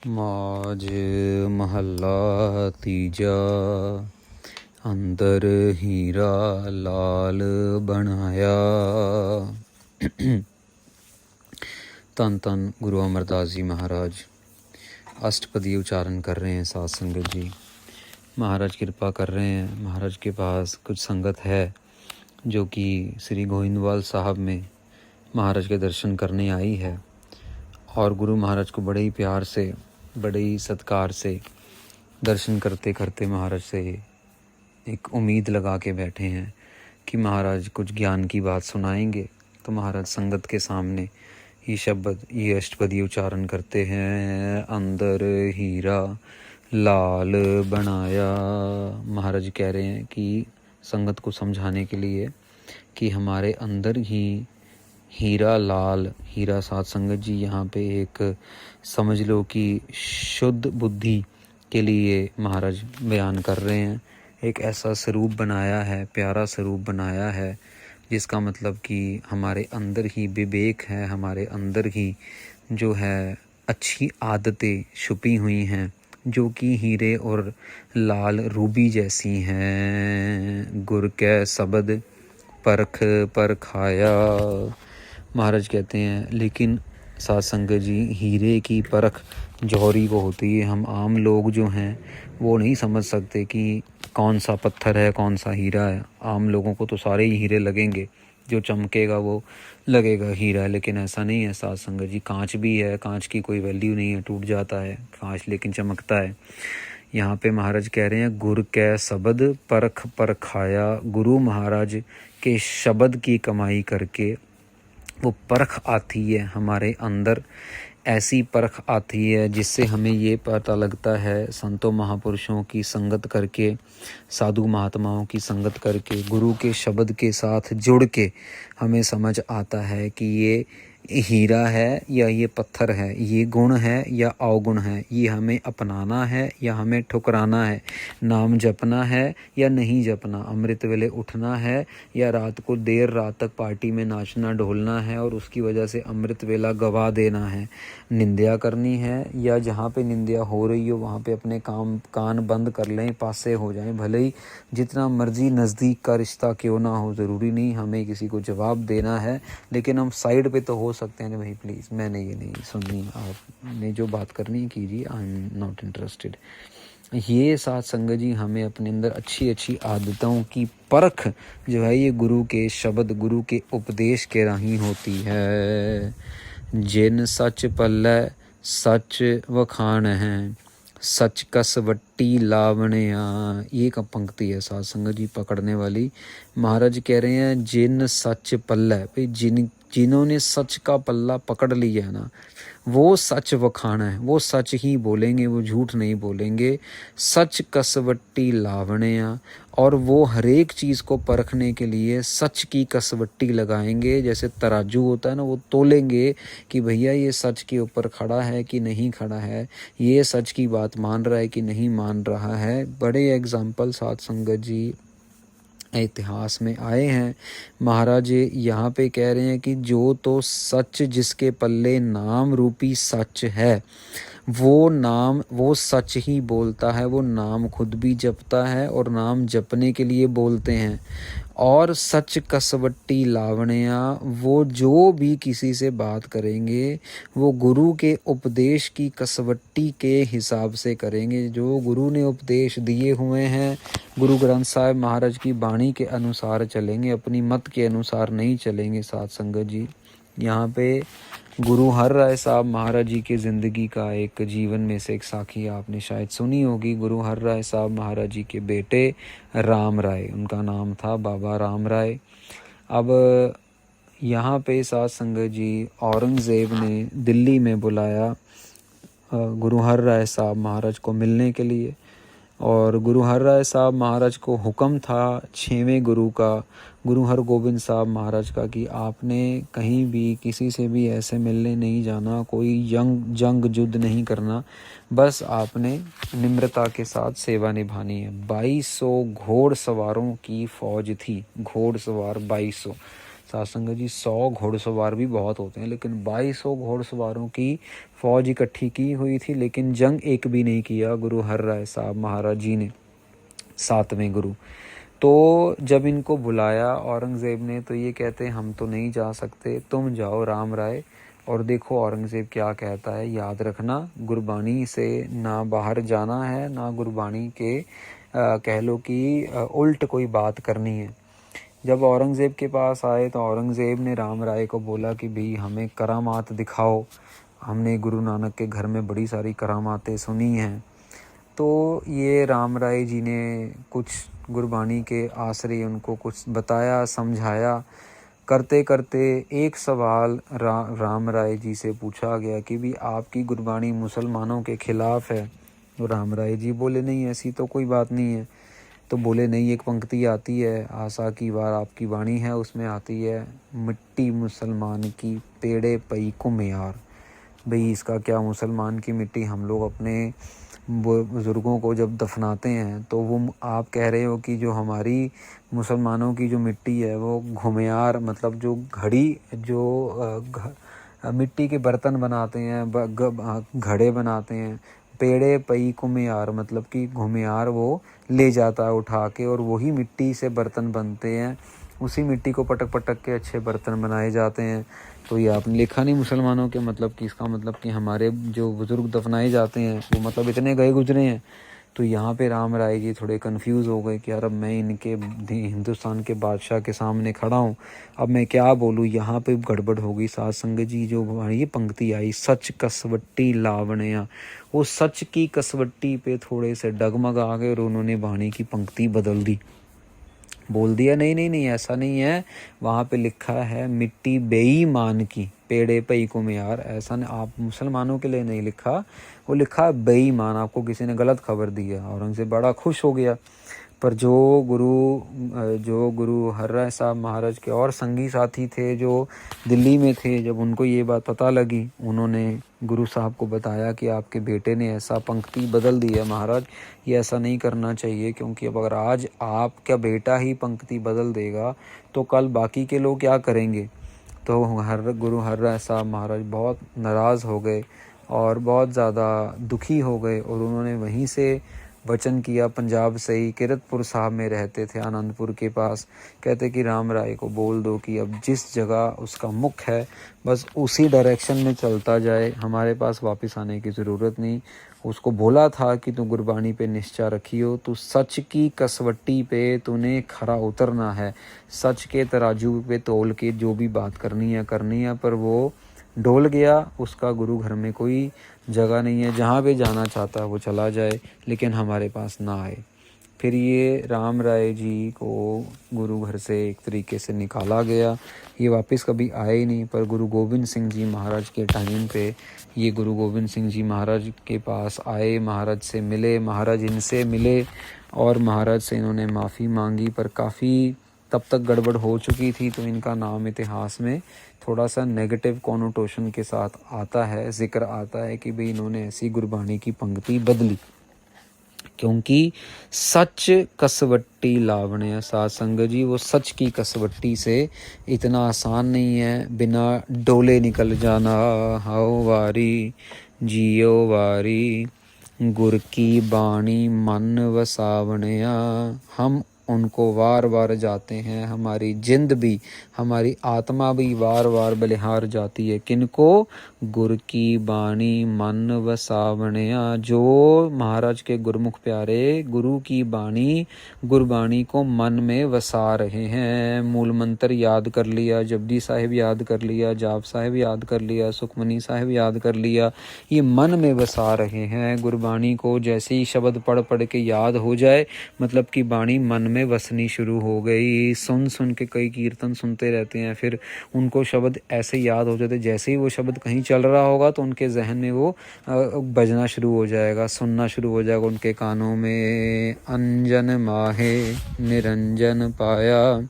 मौज महला तीजा अंदर हीरा लाल बनाया। धन धन गुरु अमरदास जी महाराज अष्टपदी उच्चारण कर रहे हैं। साध संगत जी महाराज कृपा कर रहे हैं। महाराज के पास कुछ संगत है जो कि श्री गोविंदवाल साहब में महाराज के दर्शन करने आई है और गुरु महाराज को बड़े ही प्यार से बड़े ही सत्कार से दर्शन करते करते महाराज से एक उम्मीद लगा के बैठे हैं कि महाराज कुछ ज्ञान की बात सुनाएंगे। तो महाराज संगत के सामने ये शब्द ये अष्टपदी उच्चारण करते हैं। अंदर हीरा लाल बनाया। महाराज कह रहे हैं कि संगत को समझाने के लिए कि हमारे अंदर ही हीरा लाल, हीरा साध संगत जी यहाँ पे एक समझ लो कि शुद्ध बुद्धि के लिए महाराज बयान कर रहे हैं। एक ऐसा स्वरूप बनाया है, प्यारा स्वरूप बनाया है जिसका मतलब कि हमारे अंदर ही विवेक है, हमारे अंदर ही जो है अच्छी आदतें छुपी हुई हैं जो कि हीरे और लाल रूबी जैसी हैं। गुर कै शब्द परख परखाया। महाराज कहते हैं लेकिन साध संगत जी हीरे की परख जौहरी को होती है। हम आम लोग जो हैं वो नहीं समझ सकते कि कौन सा पत्थर है कौन सा हीरा है। आम लोगों को तो सारे ही हीरे लगेंगे, जो चमकेगा वो लगेगा हीरा है, लेकिन ऐसा नहीं है साध संगत जी। कांच भी है, कांच की कोई वैल्यू नहीं है, टूट जाता है कांच लेकिन चमकता है। यहाँ पे महाराज कह रहे हैं गुर कै शब्द परख परखाया। गुरु महाराज के शब्द की कमाई करके वो परख आती है हमारे अंदर। ऐसी परख आती है जिससे हमें ये पता लगता है, संतों महापुरुषों की संगत करके, साधु महात्माओं की संगत करके, गुरु के शब्द के साथ जुड़ के हमें समझ आता है कि ये हीरा है या ये पत्थर है, ये गुण है या अवगुण है, ये हमें अपनाना है या हमें ठुकराना है, नाम जपना है या नहीं जपना, अमृत वेले उठना है या रात को देर रात तक पार्टी में नाचना ढोलना है और उसकी वजह से अमृत वेला गवा देना है, निंदा करनी है या जहाँ पे निंदा हो रही हो वहाँ पे अपने कान बंद कर लें, पासे हो जाएं। भले ही जितना मर्जी नज़दीक का रिश्ता क्यों ना हो, ज़रूरी नहीं हमें किसी को जवाब देना है, लेकिन हम साइड पे तो हो सकते हैं। भाई प्लीज़ मैंने ये नहीं सुननी, आपने जो बात करनी है कीजिए, आई एम नॉट इंटरेस्टेड। ये साथ संगत जी हमें अपने अंदर अच्छी अच्छी आदतों की परख जो है ये गुरु के शब्द, गुरु के उपदेश के राही होती है। जिन सच पल्लै सच वखाण है, सच कस वट्टी लावणिया। ये का पंक्ति है साध संगत जी पकड़ने वाली। महाराज कह रहे हैं जिन सच पल्लै, भाई जिन्होंने सच का पल्ला पकड़ लिया है ना, वो सच वखाना है, वो सच ही बोलेंगे, वो झूठ नहीं बोलेंगे। सच कसवट्टी लावणिया, और वो हरेक चीज़ को परखने के लिए सच की कसवट्टी लगाएंगे। जैसे तराजू होता है ना, वो तोलेंगे कि भैया ये सच के ऊपर खड़ा है कि नहीं खड़ा है, ये सच की बात मान रहा है कि नहीं मान रहा है। बड़े एग्जाम्पल साध संगत जी इतिहास में आए हैं। महाराज यहाँ पे कह रहे हैं कि जो तो सच जिसके पल्ले नाम रूपी सच है, वो नाम वो सच ही बोलता है, वो नाम खुद भी जपता है और नाम जपने के लिए बोलते हैं। और सच कसवट्टी लावणिया, वो जो भी किसी से बात करेंगे वो गुरु के उपदेश की कसवट्टी के हिसाब से करेंगे। जो गुरु ने उपदेश दिए हुए हैं, गुरु ग्रंथ साहिब महाराज की वाणी के अनुसार चलेंगे, अपनी मत के अनुसार नहीं चलेंगे। साध संगत जी यहाँ पे गुरु हर राय साहब महाराज जी की ज़िंदगी का एक जीवन में से एक साखी आपने शायद सुनी होगी। गुरु हर राय साहब महाराज जी के बेटे राम राय, उनका नाम था बाबा राम राय। अब यहाँ पे साध संगत जी औरंगज़ेब ने दिल्ली में बुलाया गुरु हर राय साहब महाराज को मिलने के लिए, और गुरु हर राय साहब महाराज को हुक्म था 6वें गुरु का, गुरु हर गोबिंद साहब महाराज का, कि आपने कहीं भी किसी से भी ऐसे मिलने नहीं जाना, कोई जंग युद्ध नहीं करना, बस आपने निम्रता के साथ सेवा निभानी है। 2200 घोड़ सवारों की फौज थी, घोड़ सवार 2200। साध संगत जी 100 घोड़सवार भी बहुत होते हैं, लेकिन 2200 घोड़सवारों की फौज इकट्ठी की हुई थी, लेकिन जंग एक भी नहीं किया गुरु हर राय साहब महाराज जी ने, 7वें गुरु। तो जब इनको बुलाया औरंगज़ेब ने तो ये कहते हम तो नहीं जा सकते, तुम जाओ राम राय। और देखो औरंगज़ेब क्या कहता है, याद रखना गुरबाणी से ना बाहर जाना है, ना गुरबाणी के कह लो कि उल्ट कोई बात करनी है। जब औरंगज़ेब के पास आए तो औरंगज़ेब ने राम राय को बोला कि भाई हमें करामात दिखाओ, हमने गुरु नानक के घर में बड़ी सारी करामातें सुनी हैं। तो ये राम राय जी ने कुछ गुरबाणी के आश्रय उनको कुछ बताया, समझाया। करते करते एक सवाल राम राय जी से पूछा गया कि भी आपकी गुरबाणी मुसलमानों के खिलाफ है। तो राम राय जी बोले नहीं, ऐसी तो कोई बात नहीं है। तो बोले नहीं, एक पंक्ति आती है, आशा की वार आपकी वाणी है, उसमें आती है मिट्टी मुसलमान की पेड़े पई कुम्यार। भाई इसका क्या, मुसलमान की मिट्टी हम लोग अपने बुज़ुर्गों को जब दफनाते हैं तो वो आप कह रहे हो कि जो हमारी मुसलमानों की जो मिट्टी है वो घुमियार, मतलब जो घड़ी, जो मिट्टी के बर्तन बनाते हैं, घड़े बनाते हैं, पेड़े पई कुम्यार, मतलब कि घुमियार वो ले जाता है उठा के, और वही मिट्टी से बर्तन बनते हैं, उसी मिट्टी को पटक पटक के अच्छे बर्तन बनाए जाते हैं। तो ये आपने लिखा नहीं मुसलमानों के, मतलब कि इसका मतलब कि हमारे जो बुज़ुर्ग दफनाए जाते हैं वो मतलब इतने गए गुजरे हैं। तो यहाँ पे राम राय जी थोड़े कंफ्यूज हो गए कि यार अब मैं इनके हिंदुस्तान के बादशाह के सामने खड़ा हूँ, अब मैं क्या बोलूँ, यहाँ पे गड़बड़ हो गई। साध संगत जी जो ये पंक्ति आई, सच कसवट्टी लावण्या, वो सच की कसवट्टी पे थोड़े से डगमग आ गए और उन्होंने वाणी की पंक्ति बदल दी, बोल दिया नहीं नहीं नहीं ऐसा नहीं है, वहाँ पे लिखा है मिट्टी बेईमान की पेड़े पई कुम्यार, ऐसा नहीं, आप मुसलमानों के लिए नहीं लिखा, वो लिखा है बेईमान, आपको किसी ने गलत खबर दी है। औरंगज़ेब बड़ा खुश हो गया। पर जो गुरु हर राय साहब महाराज के और संगी साथी थे जो दिल्ली में थे, जब उनको ये बात पता लगी, उन्होंने गुरु साहब को बताया कि आपके बेटे ने ऐसा पंक्ति बदल दी है महाराज, ये ऐसा नहीं करना चाहिए, क्योंकि अब अगर आज आपका बेटा ही पंक्ति बदल देगा तो कल बाकी के लोग क्या करेंगे। तो गुरु हर राय साहब महाराज बहुत नाराज़ हो गए और बहुत ज़्यादा दुखी हो गए, और उन्होंने वहीं से वचन किया, पंजाब से ही किरतपुर साहब में रहते थे आनंदपुर के पास, कहते कि राम राय को बोल दो कि अब जिस जगह उसका मुख है बस उसी डायरेक्शन में चलता जाए, हमारे पास वापस आने की ज़रूरत नहीं। उसको बोला था कि तू गुरबाणी पे निश्चय रखियो, तू सच की कसवट्टी पे तूने खरा उतरना है, सच के तराजू पे तोल के जो भी बात करनी है। पर वो डोल गया, उसका गुरु घर में कोई जगह नहीं है, जहाँ पे जाना चाहता है वो चला जाए, लेकिन हमारे पास ना आए। फिर ये राम राय जी को गुरु घर से एक तरीके से निकाला गया, ये वापस कभी आए ही नहीं। पर गुरु गोविंद सिंह जी महाराज के टाइम पे ये गुरु गोविंद सिंह जी महाराज के पास आए, महाराज से मिले, महाराज इनसे मिले और महाराज से इन्होंने माफ़ी मांगी। पर काफ़ी तब तक गड़बड़ हो चुकी थी, तो इनका नाम इतिहास में थोड़ा सा नेगेटिव कॉनोटेशन के साथ आता है, जिक्र आता है कि भाई इन्होंने ऐसी गुरबाणी की पंक्ति बदली, क्योंकि सच कसवट्टी लावण्य। साध संगत जी वो सच की कसवट्टी से इतना आसान नहीं है, बिना डोले निकल जाना, हाओ वारी जियो वारी गुर की बाणी मन वसावण्या। हम उनको वार वार जाते हैं, हमारी जिंद भी, हमारी आत्मा भी वार वार बलिहार जाती है, किनको, गुर की बाणी मन वसावण्या। जो महाराज के गुरमुख प्यारे गुरु की बाणी, गुरबाणी को मन में वसा रहे हैं। मूल मंत्र याद कर लिया, जपजी साहिब याद कर लिया, जाप साहिब याद कर लिया, सुखमनी साहिब याद कर लिया, ये मन में वसा रहे हैं गुरबाणी को। जैसे ही शब्द पढ़ पढ़ के याद हो जाए, मतलब कि बाणी मन में वसनी शुरू हो गई। सुन सुन के कई कीर्तन सुनते रहते हैं, फिर उनको शब्द ऐसे याद हो जाते, जैसे ही वो शब्द कहीं चल रहा होगा तो उनके जहन में वो बजना शुरू हो जाएगा, सुनना शुरू हो जाएगा उनके कानों में। अंजन माहे निरंजन पाया,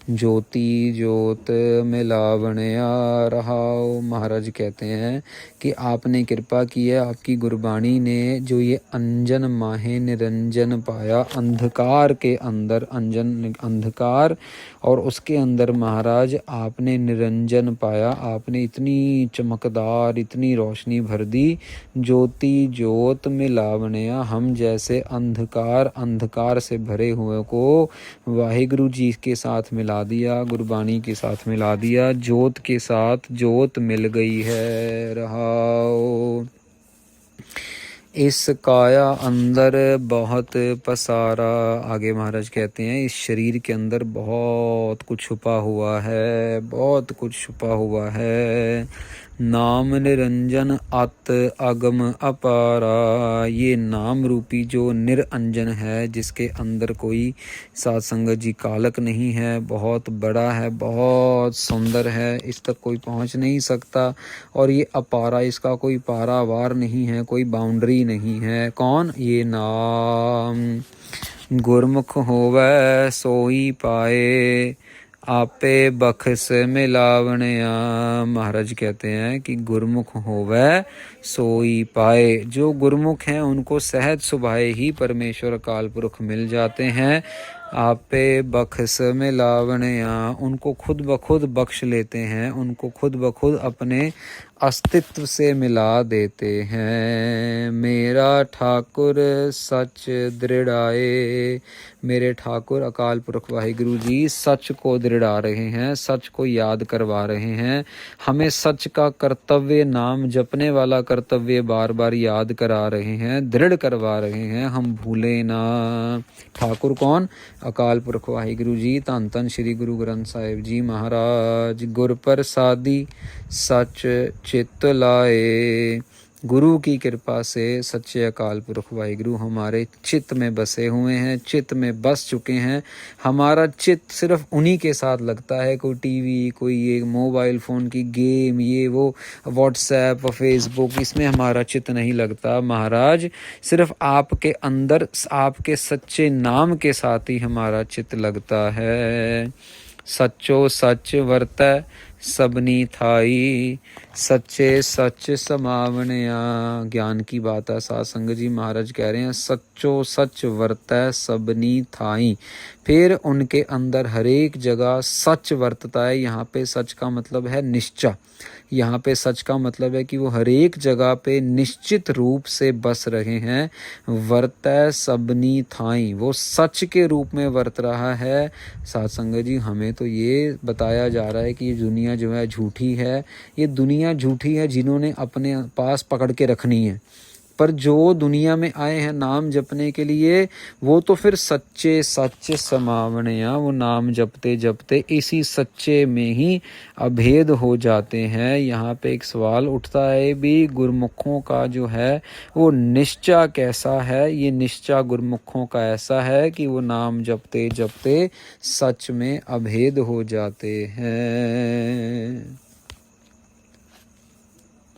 ज्योति ज्योत मिलावणया रहाओ। महाराज कहते हैं कि आपने कृपा की है, आपकी गुरबाणी ने जो ये अंजन माहे निरंजन पाया, अंधकार के अंदर अंजन अंधकार और उसके अंदर महाराज आपने निरंजन पाया, आपने इतनी चमकदार इतनी रोशनी भर दी। ज्योति ज्योत मिलावणया, हम जैसे अंधकार से भरे हुए को वाहिगुरु जी के साथ मिला दिया, गुरबाणी के साथ मिला दिया, ज्योत के साथ ज्योत मिल गई है। रहाओ इस काया अंदर बहुत पसारा। आगे महाराज कहते हैं इस शरीर के अंदर बहुत कुछ छुपा हुआ है, बहुत कुछ छुपा हुआ है। नाम निरंजन अत अगम अपारा, ये नाम रूपी जो निरंजन है, जिसके अंदर कोई साध संगत जी कालक नहीं है, बहुत बड़ा है, बहुत सुंदर है, इस तक कोई पहुंच नहीं सकता। और ये अपारा, इसका कोई पारावार नहीं है, कोई बाउंड्री नहीं है। कौन? ये नाम। गुरमुख होवै सोई पाए, आपे बखस मिलावणया। महाराज कहते हैं कि गुरमुख होवै सोई पाए, जो गुरमुख हैं उनको सहज सुभाए ही परमेश्वर अकाल पुरख मिल जाते हैं। आपे बखस मिलावणया, उनको खुद ब खुद बख्श लेते हैं, उनको खुद ब खुद अपने अस्तित्व से मिला देते हैं। मेरा ठाकुर सच दृढ़ाए, मेरे ठाकुर अकाल पुरख वाहिगुरु जी सच को दृढ़ा रहे हैं, सच को याद करवा रहे हैं। हमें सच का कर्तव्य, नाम जपने वाला कर्तव्य बार बार याद करा रहे हैं, दृढ़ करवा रहे हैं, हम भूले ना। ठाकुर कौन? अकाल पुरख वाहिगुरु जी, धन धन श्री गुरु ग्रंथ साहिब जी महाराज। गुर प्रसादी सच चित्त लाए, गुरु की कृपा से सच्चे अकाल पुरख वाहिगुरु हमारे चित्त में बसे हुए हैं, चित्त में बस चुके हैं। हमारा चित्त सिर्फ उन्हीं के साथ लगता है, कोई टीवी, कोई ये मोबाइल फ़ोन की गेम, ये वो व्हाट्सएप फेसबुक, इसमें हमारा चित्त नहीं लगता महाराज। सिर्फ आपके अंदर आपके सच्चे नाम के साथ ही हमारा चित्त लगता है। सच्चो सच वर्तै सबनी थाई, सच्चे सच समावणया। ज्ञान की बात है साध संगत जी, महाराज कह रहे हैं सच्चो सच वर्तै सबनी थाई। फिर उनके अंदर हरेक जगह सच वर्तता है। यहाँ पे सच का मतलब है निश्चय, यहाँ पे सच का मतलब है कि वो हरेक जगह पे निश्चित रूप से बस रहे हैं। वर्तै सबनी थाई, वो सच के रूप में वर्त रहा है। साध संगत जी, हमें तो ये बताया जा रहा है कि ये दुनिया जो है झूठी है, ये दुनिया झूठी है जिन्होंने अपने पास पकड़ के रखनी है। पर जो दुनिया में आए हैं नाम जपने के लिए, वो तो फिर सच्चे सच समावणया, वो नाम जपते जपते इसी सच्चे में ही अभेद हो जाते हैं। यहाँ पे एक सवाल उठता है भी, गुरमुखों का जो है वो निश्चय कैसा है? ये निश्चय गुरमुखों का ऐसा है कि वो नाम जपते जपते सच में अभेद हो जाते हैं।